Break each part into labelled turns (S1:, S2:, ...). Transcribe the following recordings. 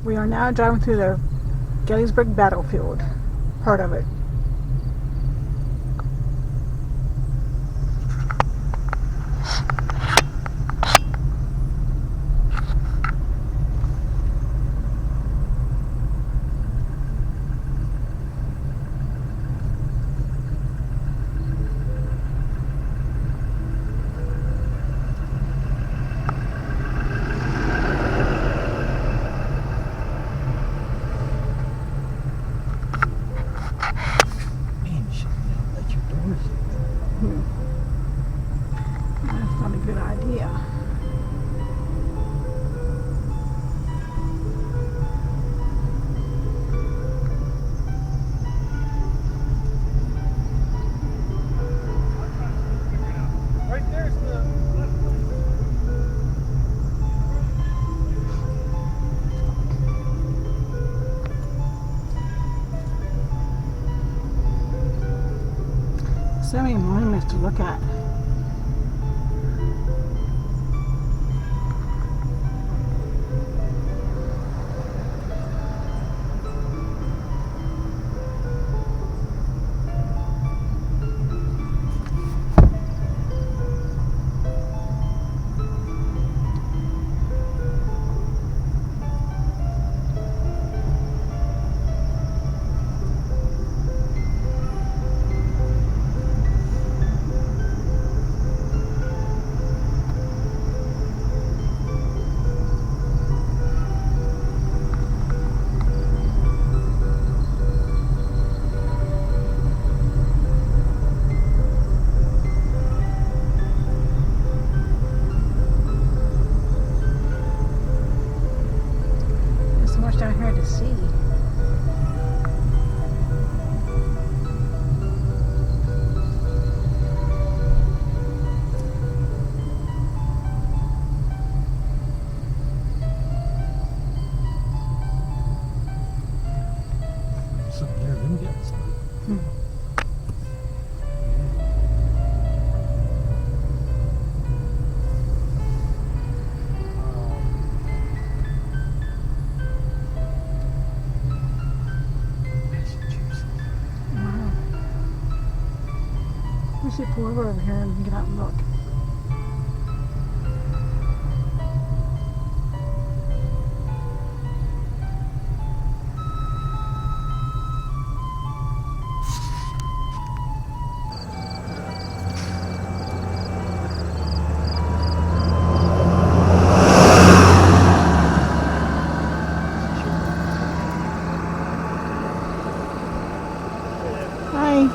S1: We are now driving through the Gettysburg battlefield, part of it. That's not a good idea.
S2: Right there's the left lane.
S1: So many monuments to look at. There's so much down here to see.
S2: Something there, them guys.
S1: Wow. We should pull over here and get out and look. Hi.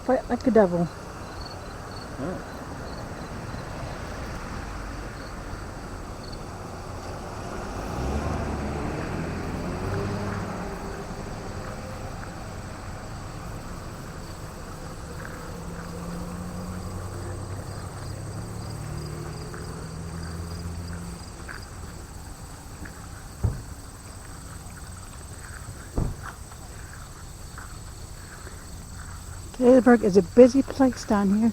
S1: Fight like the devil. Gettysburg is a busy place down here.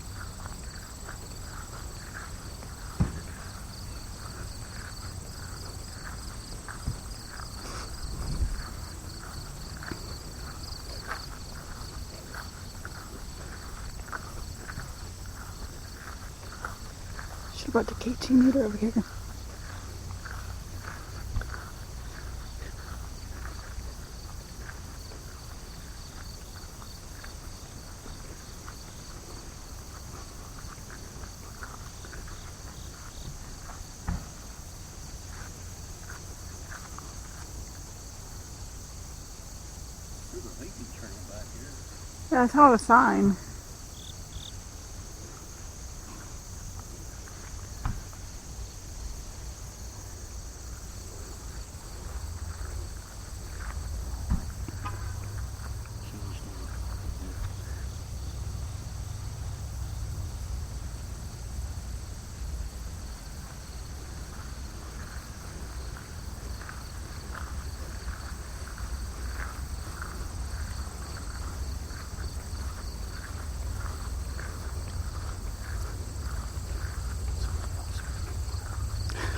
S1: Should have brought the KT meter over here.
S2: There's a lady turning back here.
S1: Yeah, I saw the sign.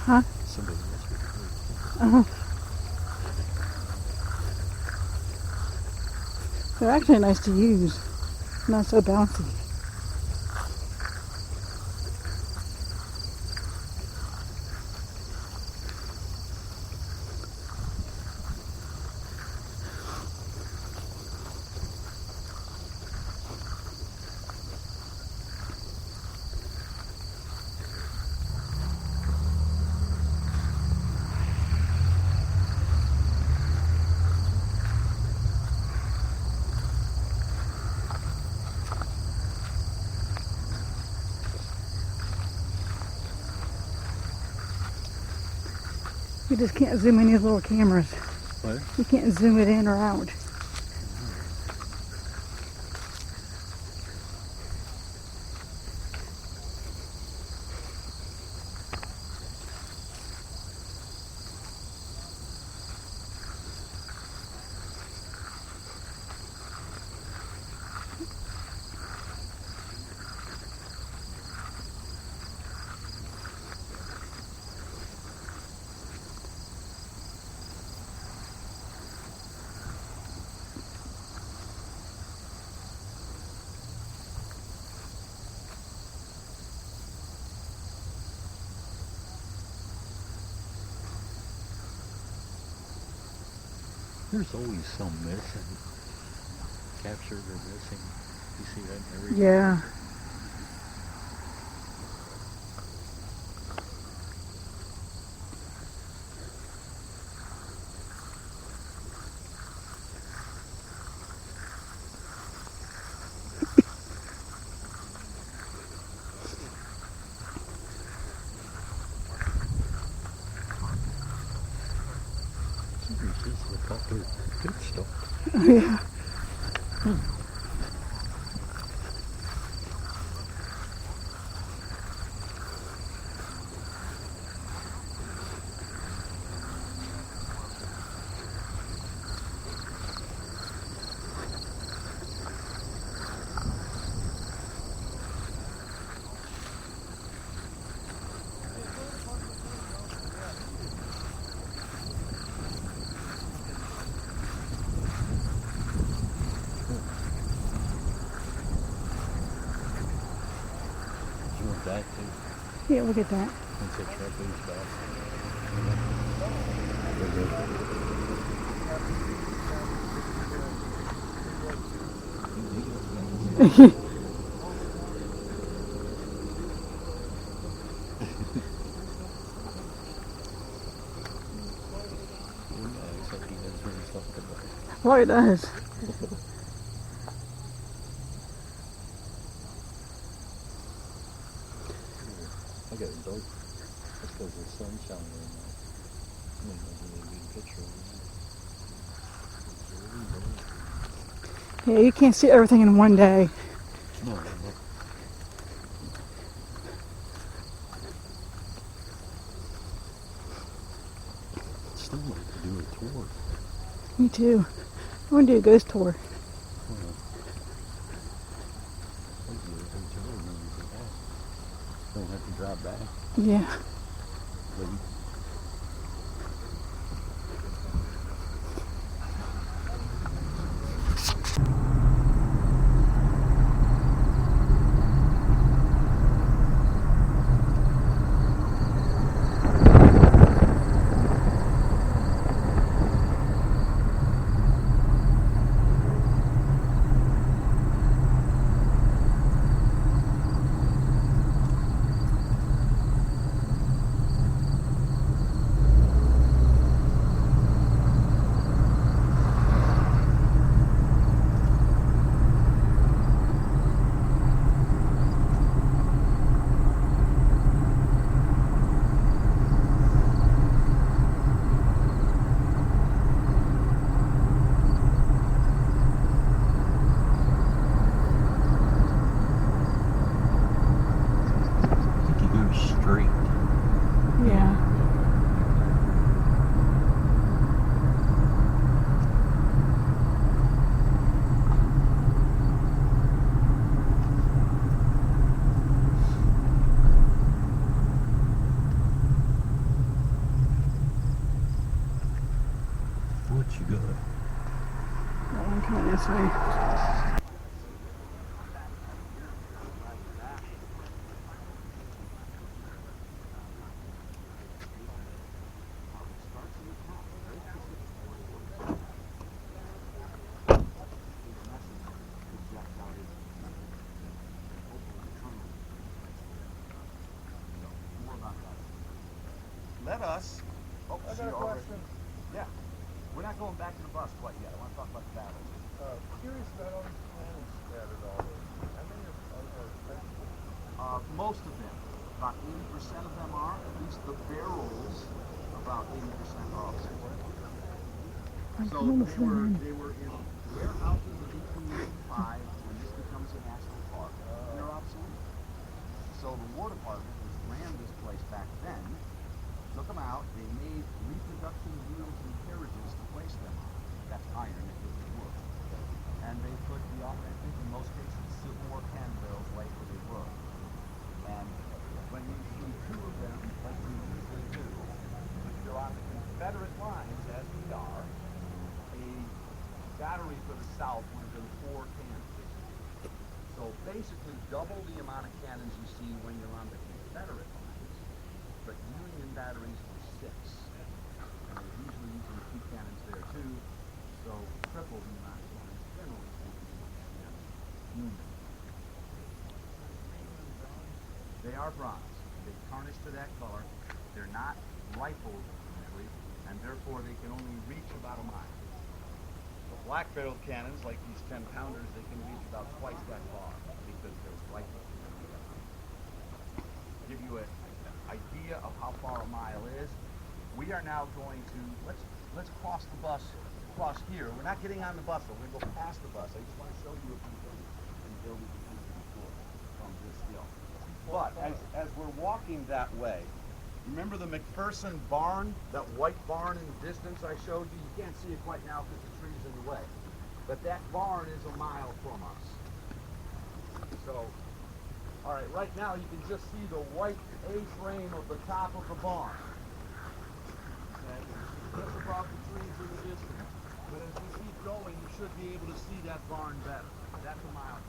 S1: Huh?
S2: Somebody else would have.
S1: Uh-huh. They're actually nice to use. Not so bouncy. You just can't zoom in these little cameras.
S2: What?
S1: You can't zoom it in or out.
S2: There's always some missing. Captured or missing. You see that in every
S1: Yeah.
S2: Somebody's just look out their good stuff.
S1: Yeah.
S2: You want that too?
S1: Yeah, look at that.
S2: Once that truck goes back. Except he does bring something back.
S1: Well, it does.
S2: I got it dark. That's because the sun's shining right now. I mean, that's a really good picture of it. It's really dark.
S1: Yeah, you can't see everything in one day.
S2: No, no. I'd still like to do a tour.
S1: Me too. I want to do a ghost tour.
S2: That'd be a hotel room you could have. Don't have to drive back.
S1: Yeah.
S2: Leave. you good.
S1: That one coming this way.
S3: Let us. Oh,
S4: I
S3: see
S4: got a
S3: already.
S4: question.
S3: Yeah. We're not going back to the bus quite yet. I want to talk about the battle.
S4: Curious about all these cannons scattered all over. How many are
S3: Most of them, about 80% of them are. At least the barrels, about 80% are offset.
S1: I'm
S3: So
S1: coming to
S3: they were in warehouses in 1885 when this becomes a national park. And they're obsolete. So the War Department, which ran this place back then, took them out. They made reproduction wheels and carriages to place them on. That's iron, it was wood. And they put the, I think in most cases, Civil War cannon barrels right where they were. And when you see two of them, like you usually do, if you're on the Confederate lines, as we are, a battery for the South would have been 4 cannons. So basically double the amount of cannons you see when you're on the Confederate lines, but Union batteries were 6. And they're usually using 2 cannons there too, so triple the amount of cannons generally speaking in Union. They are bronze. They tarnish to that color. They're not rifled usually, and therefore they can only reach about a mile. The black-barreled cannons, like these 10-pounders, they can reach about twice that far because they're rifled. Give you an idea of how far a mile is. We are now going to let's cross the bus across here. We're not getting on the bus. We're going to go past the bus. I just want to show you a few things and build it before from this hill. But as we're walking that way, remember the McPherson barn, that white barn in the distance I showed you? You can't see it quite now because the tree's in the way. But that barn is a mile from us. So, all right, right now you can just see the white A-frame of the top of the barn. Okay, just above the trees in the distance. But as we keep going, you should be able to see that barn better. That's a mile.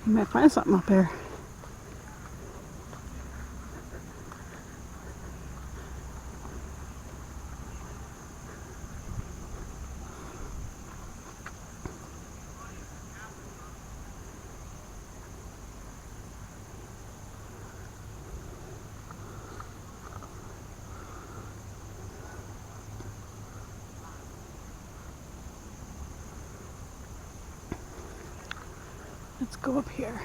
S1: You might find something up there. Let's go up here.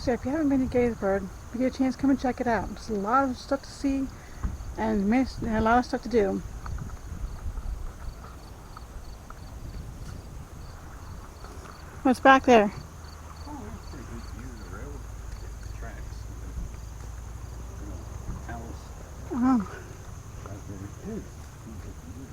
S1: So if you haven't been to Gettysburg, if you get a chance, come and check it out. There's a lot of stuff to see and a lot of stuff to do. What's back there?
S2: Oh, that's pretty good view of the railroad tracks. House.
S1: Oh,
S2: Right there. Good. Good view.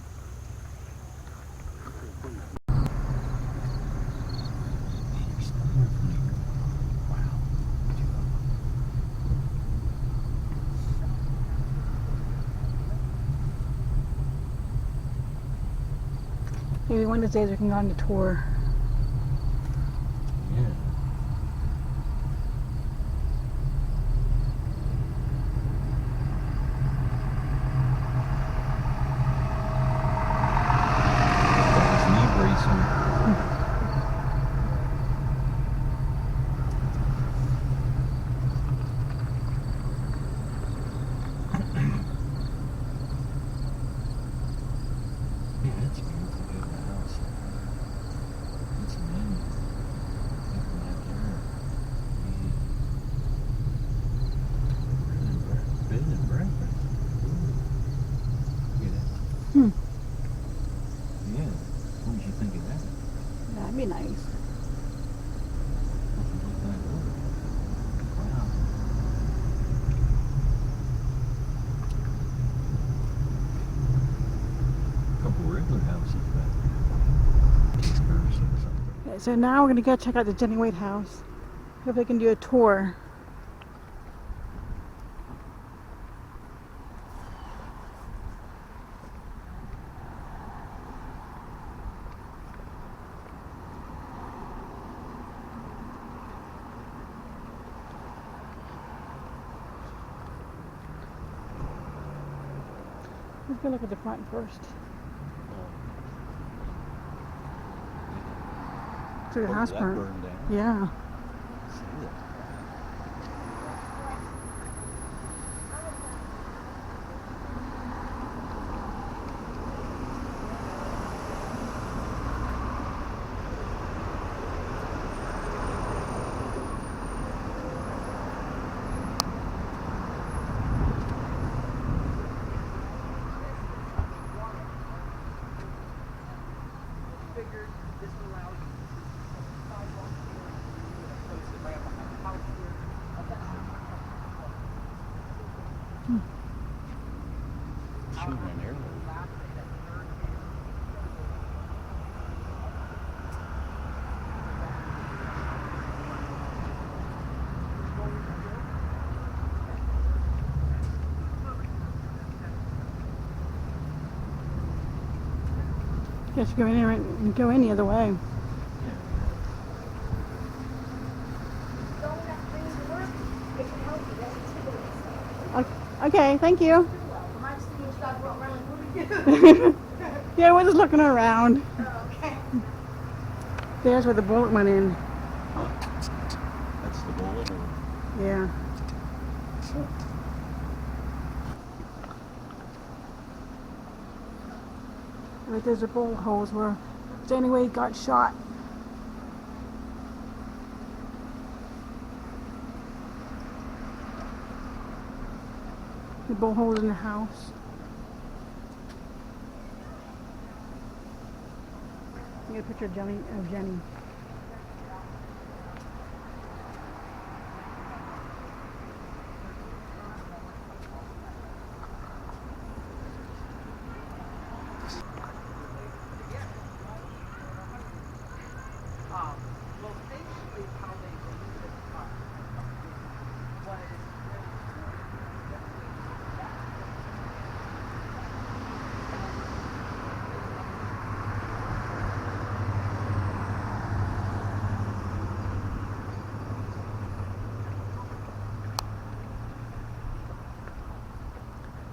S1: maybe one of these days we can go on the tour.
S2: Yeah. That was knee bracing. Yeah, that's beautiful. Look at the house. That's an inn. Look right there. Bed and breakfast. Look at that.
S1: Hmm.
S2: Yeah. What did you think of that?
S1: That'd be nice.
S2: What kind of order? Wow. Couple regular houses back there. Gettysburg or something.
S1: Yeah, so now we're going to go check out the Jenny Wade house. Hope they can do a tour. Let's go look at the front first. See the house
S2: that
S1: burnt.
S2: burned down.
S1: Yeah.
S2: See it.
S3: Figured this would allow you to see the sidewalk here, post the ramp behind the house here.
S2: Shooting an arrow.
S1: Guess go in there and go any other way.
S5: Don't have things to work. It can help you. That's a tip of it.
S1: Okay, thank you.
S5: Well, my students got brought around
S1: Yeah, we're just looking around.
S5: Oh, okay.
S1: There's where the bullet went in.
S2: That's the bullet or
S1: Yeah. Right there's the bullet holes where Jenny Wade got shot. The bullet holes in the house. Get a picture of Jenny.
S3: Well, basically how they use it was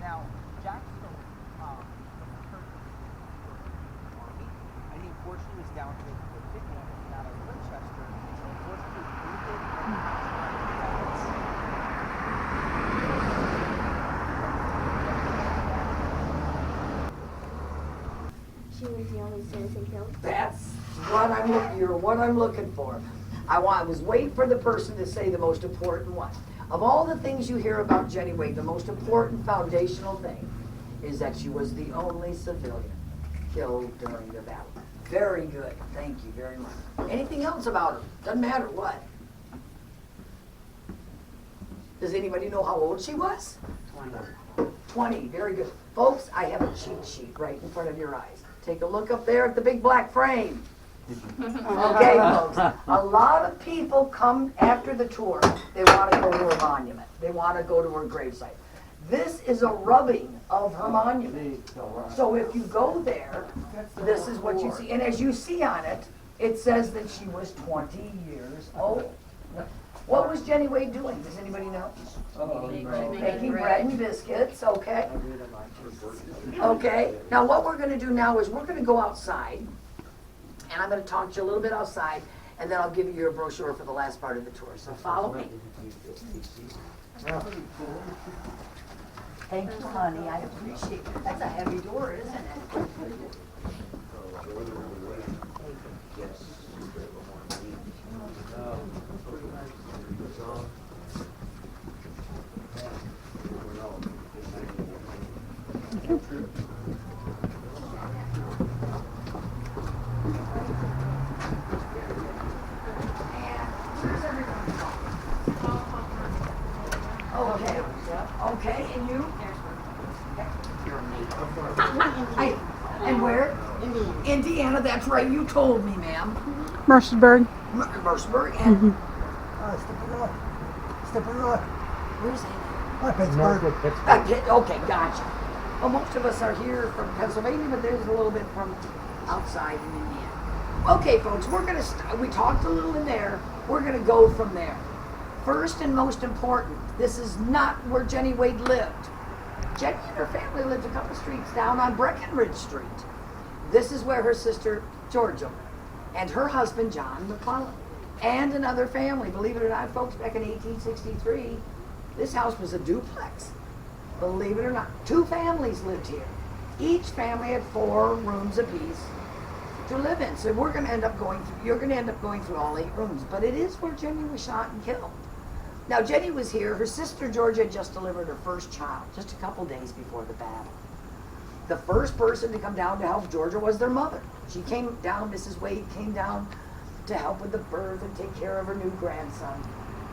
S3: now Jacksonville Army, I think fortunately was down to the 50 out of Winchester, so unfortunately
S5: She was the only citizen killed.
S6: That's what I'm looking for. I was waiting for the person to say the most important one. Of all the things you hear about Jenny Wade, the most important foundational thing is that she was the only civilian killed during the battle. Very good. Thank you very much. Anything else about her? Doesn't matter what. Does anybody know how old she was? 20. Very good. Folks, I have a cheat sheet right in front of your eyes. Take a look up there at the big black frame. Okay, folks. A lot of people come after the tour. They want to go to her monument. They want to go to her gravesite. This is a rubbing of her monument. So if you go there, this is what you see. And as you see on it, it says that she was 20 years old. What was Jenny Wade doing? Does anybody know? Making bread and biscuits, okay. Okay, now what we're going to do now is we're going to go outside, and I'm going to talk to you a little bit outside, and then I'll give you your brochure for the last part of the tour. So follow me. Thank you, honey. I appreciate it. That's a heavy door, isn't it? Okay. Okay, and you? And where? Indiana. Indiana, that's right. You told me, ma'am.
S1: Mercersburg.
S6: Mercersburg and
S7: Steppenroth.
S6: where's it?
S7: Pittsburgh.
S6: Okay, gotcha. Well, most of us are here from Pennsylvania, but there's a little bit from outside in Indiana. Okay, folks, we're gonna. We talked a little in there. We're gonna go from there. First and most important, this is not where Jenny Wade lived. Jenny and her family lived a couple streets down on Breckenridge Street. This is where her sister Georgia lived, and her husband John McClellan, and another family. Believe it or not, folks, back in 1863, this house was a duplex. Believe it or not, 2 families lived here. Each family had 4 rooms apiece to live in. So we're going to end up going through, you're going to end up going through all 8 rooms, but it is where Jenny was shot and killed. Now Jenny was here. Her sister Georgia had just delivered her first child just a couple days before the battle. The first person to come down to help Georgia was their mother. She came down, Mrs. Wade came down to help with the birth and take care of her new grandson.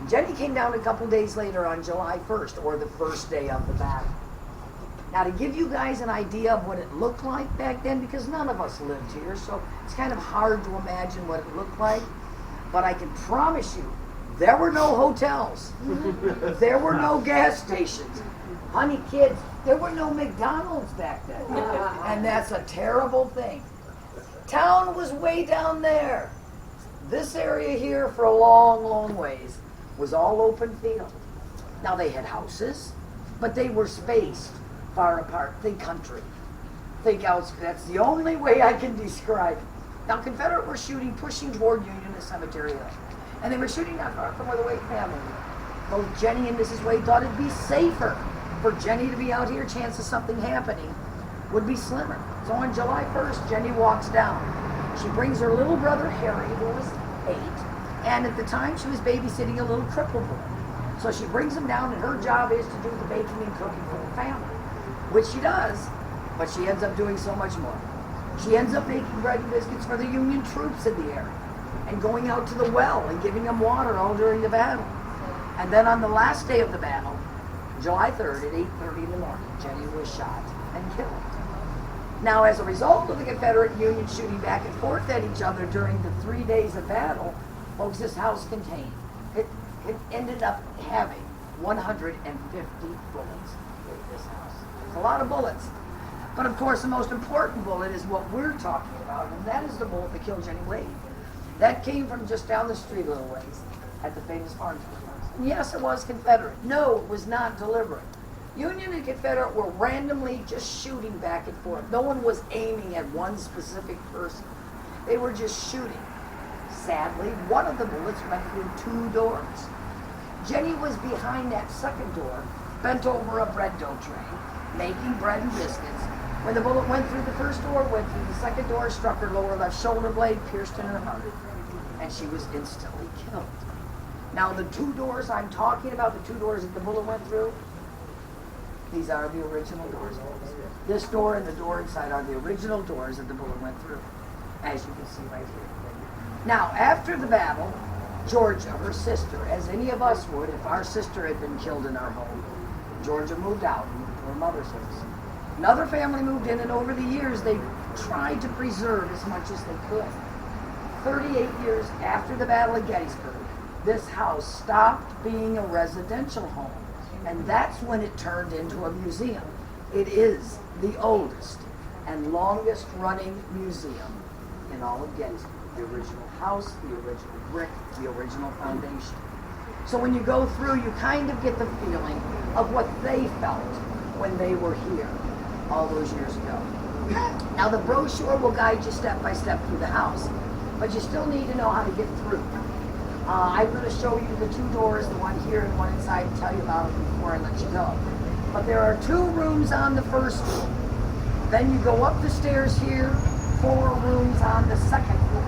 S6: Jenny came down a couple days later on July 1st, or the first day of the battle. Now to give you guys an idea of what it looked like back then, because none of us lived here, so it's kind of hard to imagine what it looked like, but I can promise you, there were no hotels. There were no gas stations. Honey, kids, there were no McDonald's back then. And that's a terrible thing. Town was way down there. This area here for a long, long ways was all open field. Now they had houses, but they were spaced far apart. Think country. Think else. That's the only way I can describe it. Now Confederate were shooting, pushing toward Union and Cemetery Hill. And they were shooting not far from where the Wade family lived. Both Jenny and Mrs. Wade thought it'd be safer for Jenny to be out here. Chance of something happening would be slimmer. So on July 1st, Jenny walks down. She brings her little brother Harry, who was 8, and at the time she was babysitting a little crippled boy. So she brings him down, and her job is to do the baking and cooking for the family, which she does, but she ends up doing so much more. She ends up making bread and biscuits for the Union troops in the area, and going out to the well and giving them water all during the battle. And then on the last day of the battle, July 3rd at 8:30 in the morning, Jenny was shot and killed. Now, as a result of the Confederate and Union shooting back and forth at each other during the 3 days of battle, folks, this house contained, it ended up having 150 bullets in this house. It's a lot of bullets. But of course, the most important bullet is what we're talking about, and that is the bullet that killed Jenny Wade. That came from just down the street a little ways at the famous Farnsworth House. And yes, it was Confederate. No, it was not deliberate. Union and Confederate were randomly just shooting back and forth. No one was aiming at one specific person. They were just shooting. Sadly, one of the bullets went through 2 doors. Jenny was behind that second door, bent over a bread dough tray, making bread and biscuits. When the bullet went through the first door, went through the second door, struck her lower left shoulder blade, pierced in her heart, and she was instantly killed. Now the two doors I'm talking about, the two doors that the bullet went through, these are the original doors. This door and the door inside are the original doors that the bullet went through, as you can see right here. Now, after the battle, Georgia, her sister, as any of us would, if our sister had been killed in our home, Georgia moved out, and her mother's house. Another family moved in, and over the years, they tried to preserve as much as they could. 38 years after the Battle of Gettysburg, this house stopped being a residential home, and that's when it turned into a museum. It is the oldest and longest running museum in all of Gettysburg. The original house, the original brick, the original foundation. So when you go through, you kind of get the feeling of what they felt when they were here all those years ago. Now the brochure will guide you step by step through the house, but you still need to know how to get through. I'm going to show you the two doors, the one here and one inside, and tell you about it before I let you go. But there are 2 rooms on the first floor. Then you go up the stairs here, 4 rooms on the second floor.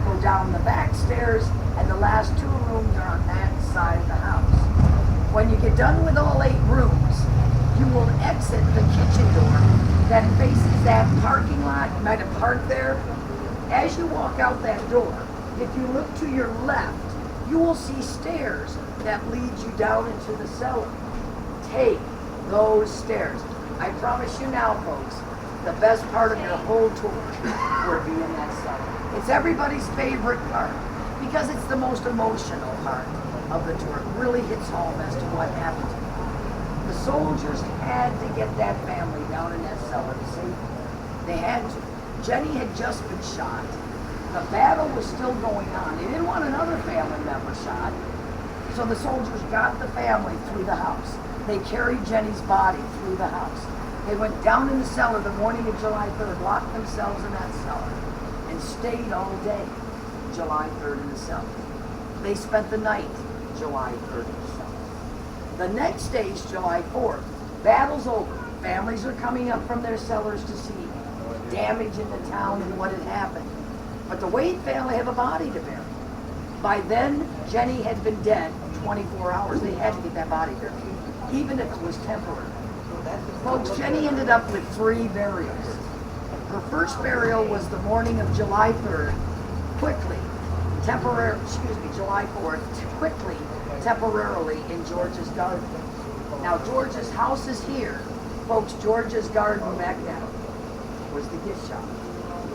S6: Go down the back stairs, and the last 2 rooms are on that side of the house. When you get done with all 8 rooms, you will exit the kitchen door that faces that parking lot. You might have parked there. As you walk out that door, if you look to your left, you will see stairs that lead you down into the cellar. Take those stairs. I promise you now, folks, the best part of your whole tour will be in that cellar. It's everybody's favorite part because it's the most emotional part of the tour. It really hits home as to what happened to them. The soldiers had to get that family down in that cellar to safety. They had to. Jenny had just been shot. The battle was still going on. They didn't want another family member shot. So the soldiers got the family through the house. They carried Jenny's body through the house. They went down in the cellar the morning of July 3rd, locked themselves in that cellar, and stayed all day, July 3rd in the cellar. They spent the night, July 3rd in the cellar. The next day is July 4th. Battle's over. Families are coming up from their cellars to see damage in the town and what had happened. But the Wade family have a body to bury. By then, Jenny had been dead 24 hours. They had to get that body buried, even if it was temporary. Folks, Jenny ended up with 3 burials. Her first burial was the morning of July 3rd, July 4th, quickly, temporarily in George's garden. Now, George's house is here. Folks, George's garden back then was the gift shop.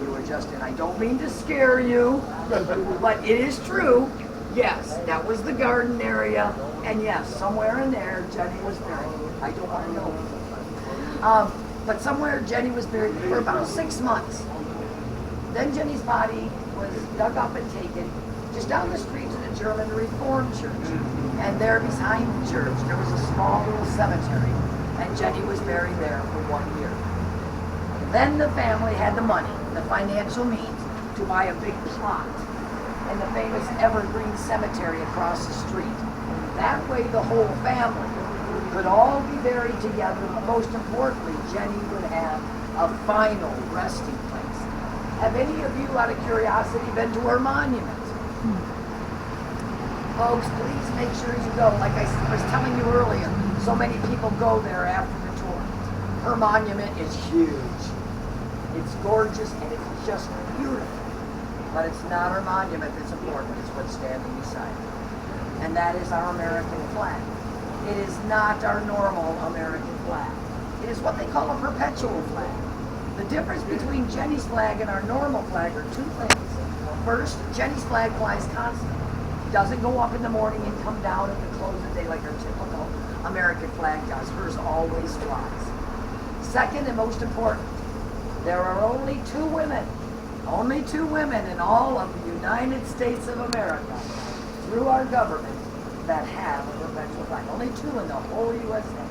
S6: You were just in. I don't mean to scare you, but it is true. Yes, that was the garden area, and yes, somewhere in there, Jenny was buried. I don't want to know. But somewhere Jenny was buried for about 6 months. Then Jenny's body was dug up and taken just down the street to the German Reformed Church. And there behind the church, there was a small little cemetery, and Jenny was buried there for 1 year. Then the family had the money, the financial means, to buy a big plot in the famous Evergreen Cemetery across the street. That way the whole family could all be buried together, but most importantly, Jenny would have a final resting place. Have any of you, out of curiosity, been to her monument? Folks, please make sure you go. Like I was telling you earlier, so many people go there after the tour. Her monument is huge. It's gorgeous and it's just beautiful. But it's not her monument that's important, it's what's standing beside it. And that is our American flag. It is not our normal American flag. It is what they call a perpetual flag. The difference between Jenny's flag and our normal flag are 2 things. First, Jenny's flag flies constantly. It doesn't go up in the morning and come down at the close of the day like our typical American flag does. Hers always flies. Second, and most important, there are only 2 women in all of the United States of America, through our government, that have a perpetual flag. Only 2 in the whole USA.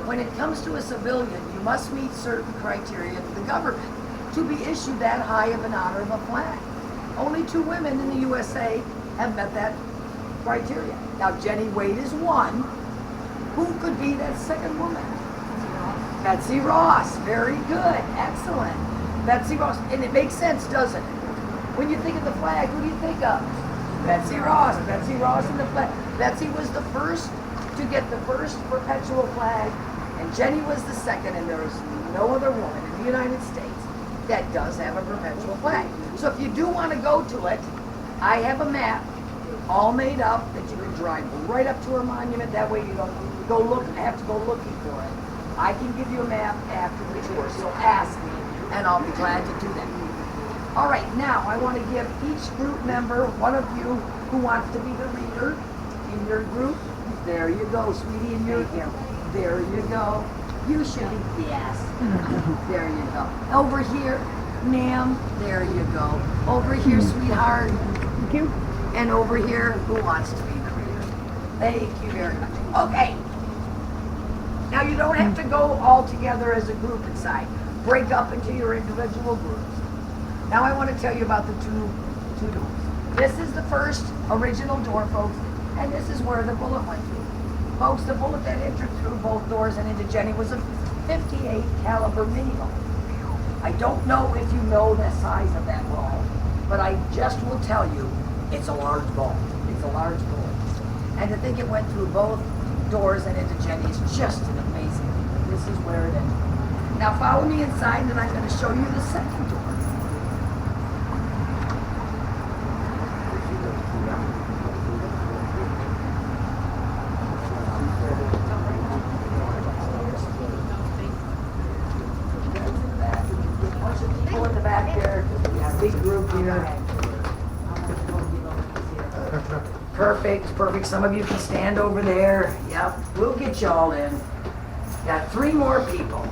S6: When it comes to a civilian, you must meet certain criteria to the government to be issued that high of an honor of a flag. Only 2 women in the USA have met that criteria. Now, Jenny Wade is one. Who could be that second woman? Betsy Ross. Very good. Excellent. Betsy Ross. And it makes sense, doesn't it? When you think of the flag, who do you think of? Betsy Ross. Betsy Ross in the flag. Betsy was the first to get the first perpetual flag, and Jenny was the second, and there is no other woman in the United States that does have a perpetual flag. So if you do want to go to it, I have a map all made up that you can drive right up to her monument. That way you don't have to go looking for it. I can give you a map after the tour, so ask me, and I'll be glad to do that. All right, now I want to give each group member, one of you who wants to be the leader in your group. There you go, sweetie, in your here. There you go. You should be yes. There you go. Over here, ma'am. There you go. Over here, sweetheart.
S1: Thank you.
S6: And over here, who wants to be the leader? Thank you very much. Okay. Now you don't have to go all together as a group inside. Break up into your individual groups. Now I want to tell you about the two doors. This is the first original door, folks, and this is where the bullet went through. Folks, the bullet that entered through both doors and into Jenny was a 58 caliber mini ball. I don't know if you know the size of that ball, but I just will tell you, it's a large ball. It's a large bullet. And to think it went through both doors and into Jenny is just an amazing thing. This is where it ended. Now follow me inside and I'm going to show you the second door. People in the back there, we got a big group here. Perfect, perfect. Some of you can stand over there. Yep, we'll get you all in. Got 3 more people.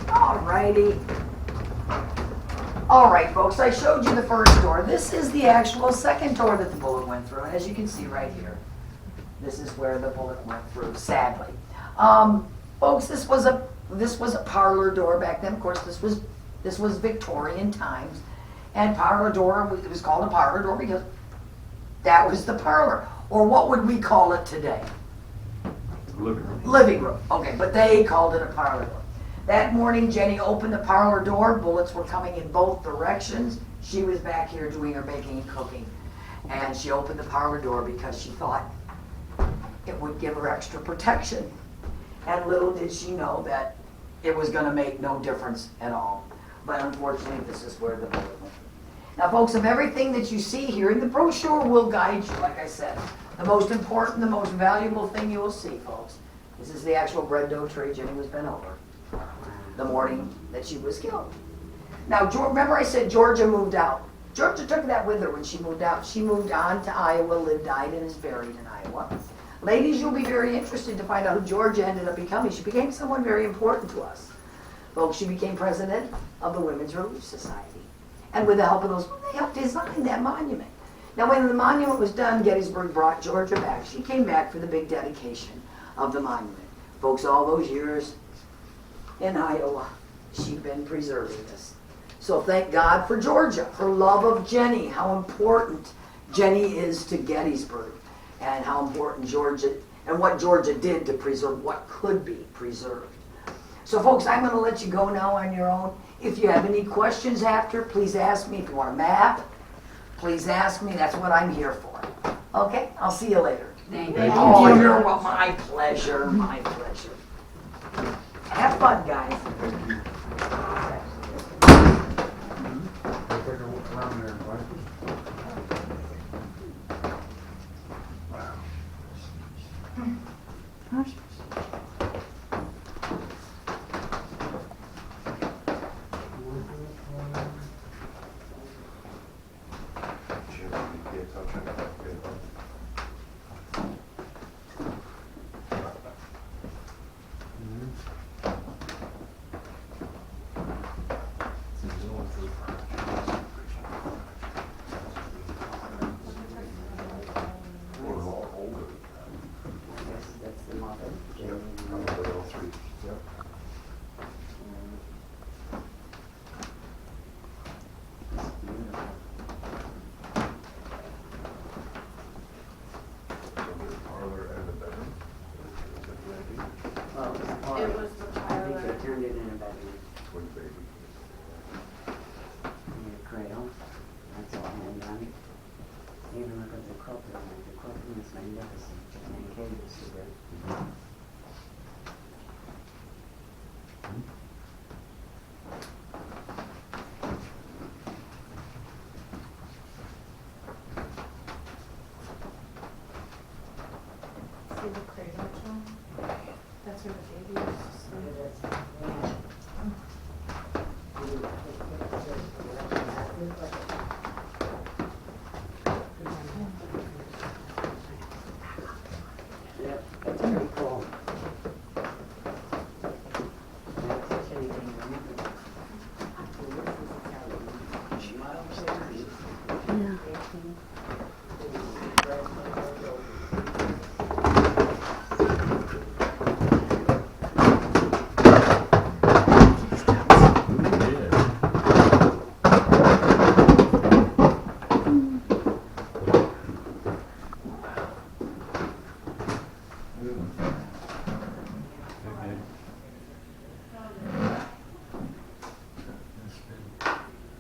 S6: Alrighty. Alright, folks, I showed you the first door. This is the actual second door that the bullet went through. As you can see right here, this is where the bullet went through, sadly. Folks, this was a parlor door back then. Of course, this was Victorian times, and parlor door, it was called a parlor door because that was the parlor. Or what would we call it today?
S2: Living room.
S6: Living room. Okay, but they called it a parlor door. That morning, Jenny opened the parlor door. Bullets were coming in both directions. She was back here doing her baking and cooking, and she opened the parlor door because she thought it would give her extra protection. And little did she know that it was going to make no difference at all. But unfortunately, this is where the bullet went. Now, folks, of everything that you see here, and the brochure will guide you, like I said. The most important, the most valuable thing you will see, folks, this is the actual bread dough tray Jenny was bent over the morning that she was killed. Now, remember I said Georgia moved out. Georgia took that with her when she moved out. She moved on to Iowa, died, and is buried in Iowa. Ladies, you'll be very interested to find out who Georgia ended up becoming. She became someone very important to us. Folks, she became president of the Women's Relief Society. And with the help of those, they helped design that monument. Now, when the monument was done, Gettysburg brought Georgia back. She came back for the big dedication of the monument. Folks, all those years in Iowa, she'd been preserving this. So thank God for Georgia, her love of Jenny, how important Jenny is to Gettysburg, and how important Georgia, and what Georgia did to preserve what could be preserved. So folks, I'm going to let you go now on your own. If you have any questions after, please ask me. If you want a map, please ask me. That's what I'm here for. Okay? I'll see you later.
S5: Thank
S1: you.
S6: Oh, you're well, my pleasure, my pleasure. Have fun, guys. That's the mother.
S5: See the cradle, John? That's where the baby used to sleep.
S6: That's pretty cool.
S1: Yeah.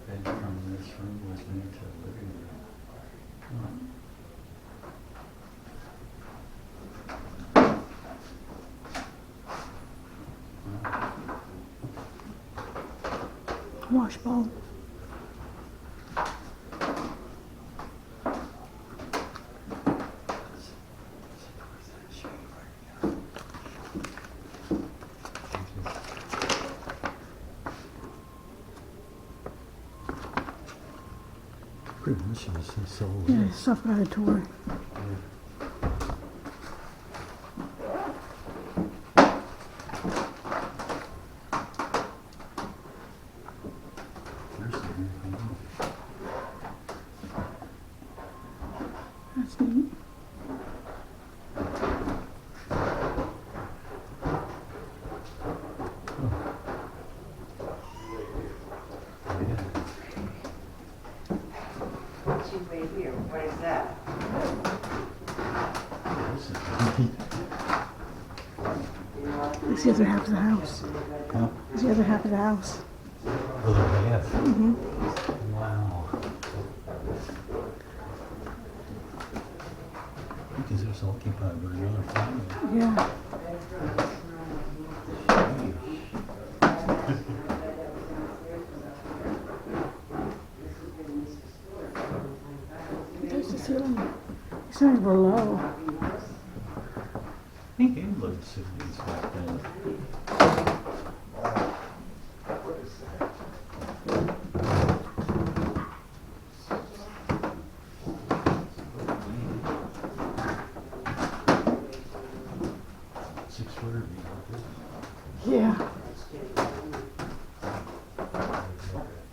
S2: Bedroom, this room was into the living room.
S1: Washbowl.
S2: Pretty much it was so
S1: Yeah, stuff got a tour. That's neat.
S6: What is that?
S1: It's the other half of the house. It's the other half of the house.
S2: Other half.
S1: Mm-hmm.
S2: Wow. Because it was occupied by another family.
S1: Yeah. There's the ceiling. It's not below.
S2: I think England cities back then. Six-footer.
S1: Yeah.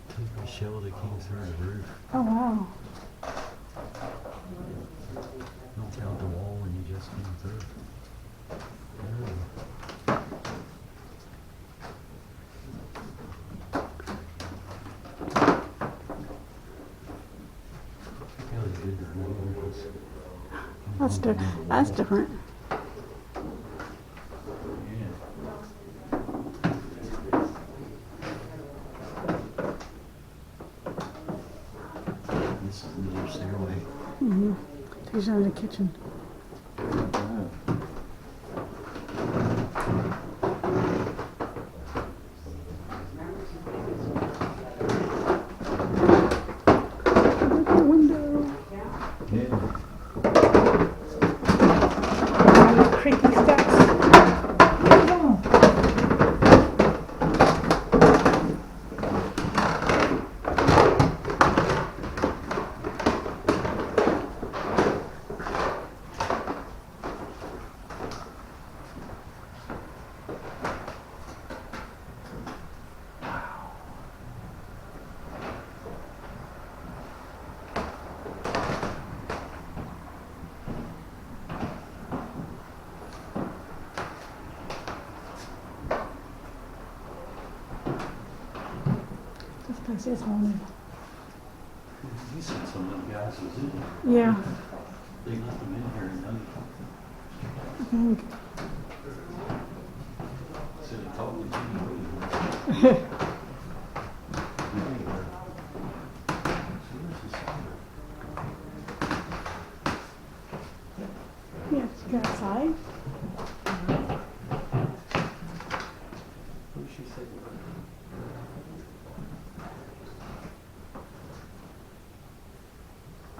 S2: Took a shell that came through the roof.
S1: Oh wow.
S2: Don't count the wall when you just came through.
S1: That's different.
S2: This is the little stairway.
S1: Mm-hmm. Takes you into the kitchen. Look at the window.
S2: Yeah.
S1: Creaky steps. This place is haunted.
S2: You said some of the guys was in there.
S1: Yeah.
S2: They left them in here and done
S1: I think.
S2: said they talked to you.
S1: Yeah, you go outside.
S2: What did she say?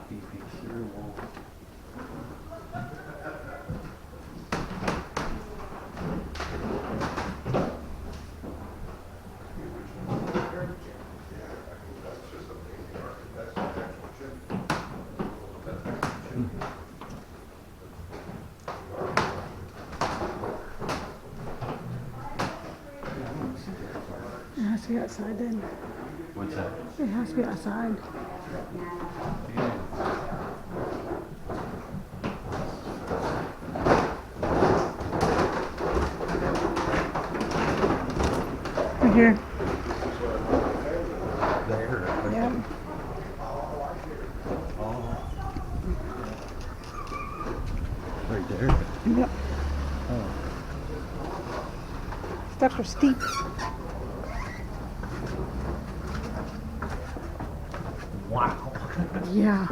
S2: Beefy cereal.
S1: It has to be outside then.
S2: What's that?
S1: It has to be outside. Right here.
S2: There.
S1: Yep.
S2: Oh. Right there.
S1: Yep.
S2: Oh.
S1: Steps are steep.
S2: Wow.
S1: Yeah.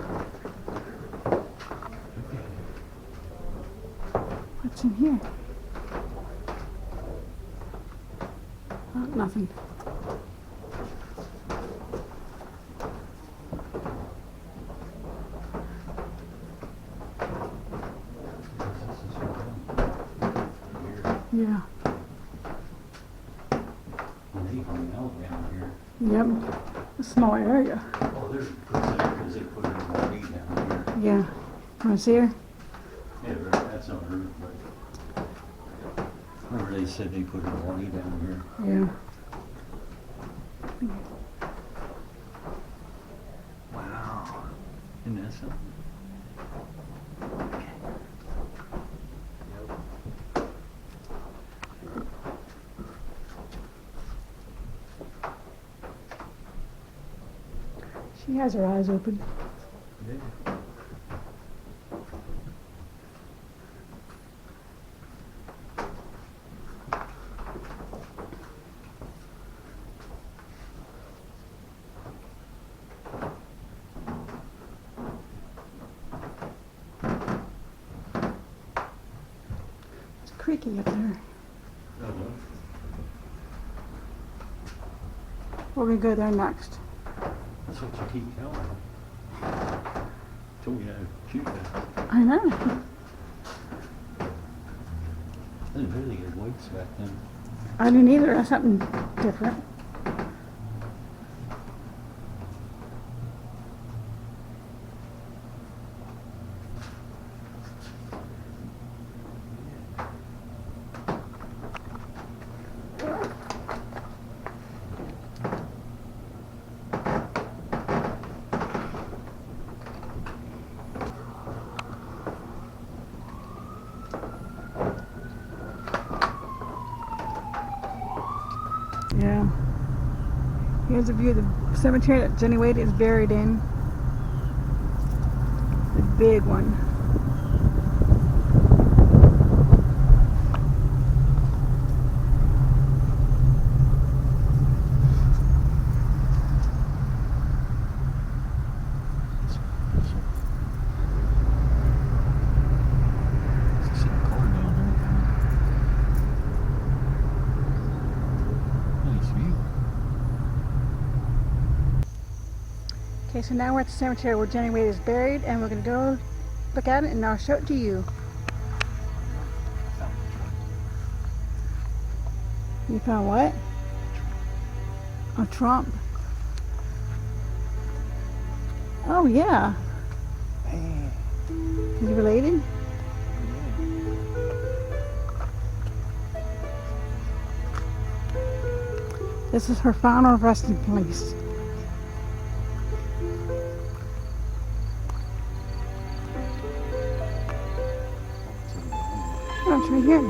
S1: What's in here? Oh, nothing. Yeah.
S2: They hung out down here.
S1: Yep. A small area.
S2: Oh, there's because they put it in the way down here.
S1: Yeah. Want to see her?
S2: Yeah, that's on Earth, but remember they said they put a way down here.
S1: Yeah.
S2: Wow. Isn't that something?
S1: She has her eyes open.
S2: Yeah.
S1: It's creaky up there. We're gonna go there next.
S2: That's what you keep telling me. Told you to shoot that.
S1: I know.
S2: I didn't really get weights back then.
S1: I didn't either. That's something different. Yeah. Here's a view of the cemetery that Jenny Wade is buried in. The big one.
S2: See the car down there. Nice view.
S1: Okay, so now we're at the cemetery where Jenny Wade is buried, and we're gonna go look at it, and I'll show it to you. You found what? A Trump. Oh yeah. Is he related? This is her final resting place. Oh, it's right here.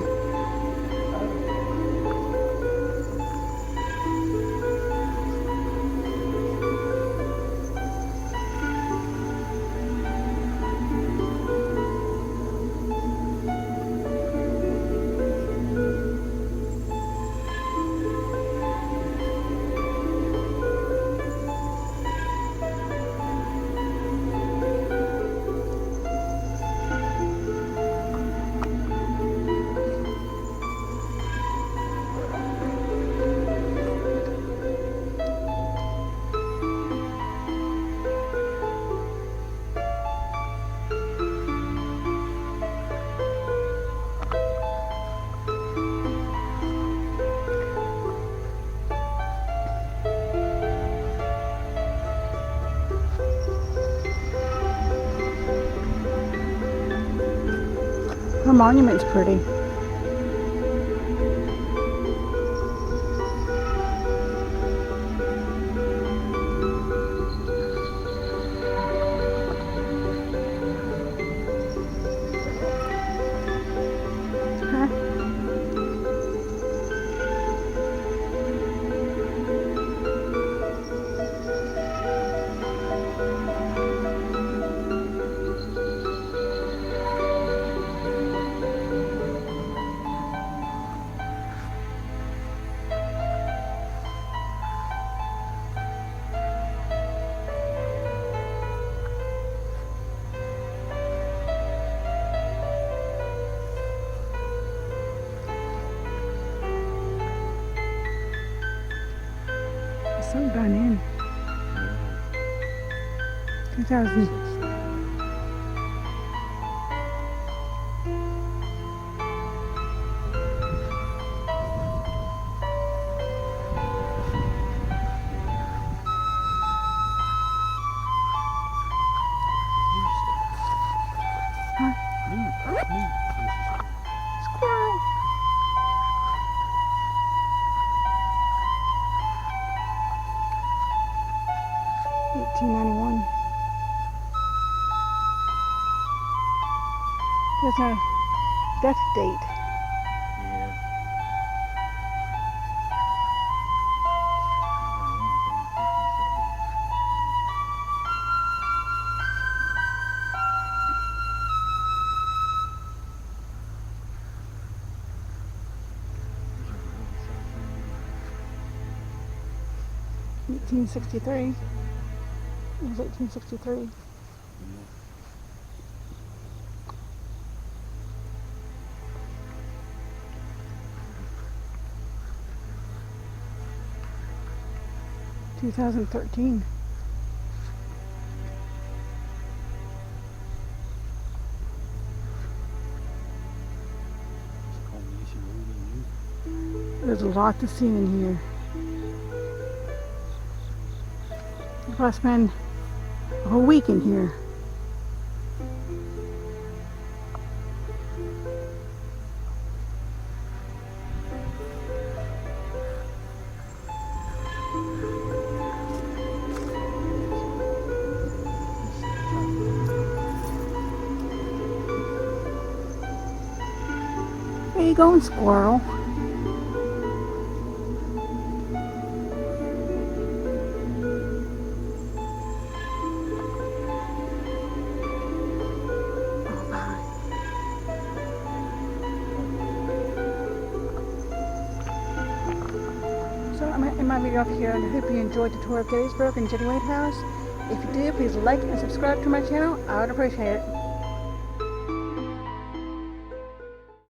S1: monument's pretty. Huh? It's so done in. 2000. Squirrel. $18.91. There's a death date.
S2: Yeah.
S1: 1863. It was 1863. Yeah. 2013. There's a lot to see in here. If I spend a whole week in here. Where you going, squirrel? So I'm going to end my video up here, and I hope you enjoyed the tour of Gettysburg and Jenny White House. If you do, please like and subscribe to my channel. I would appreciate it.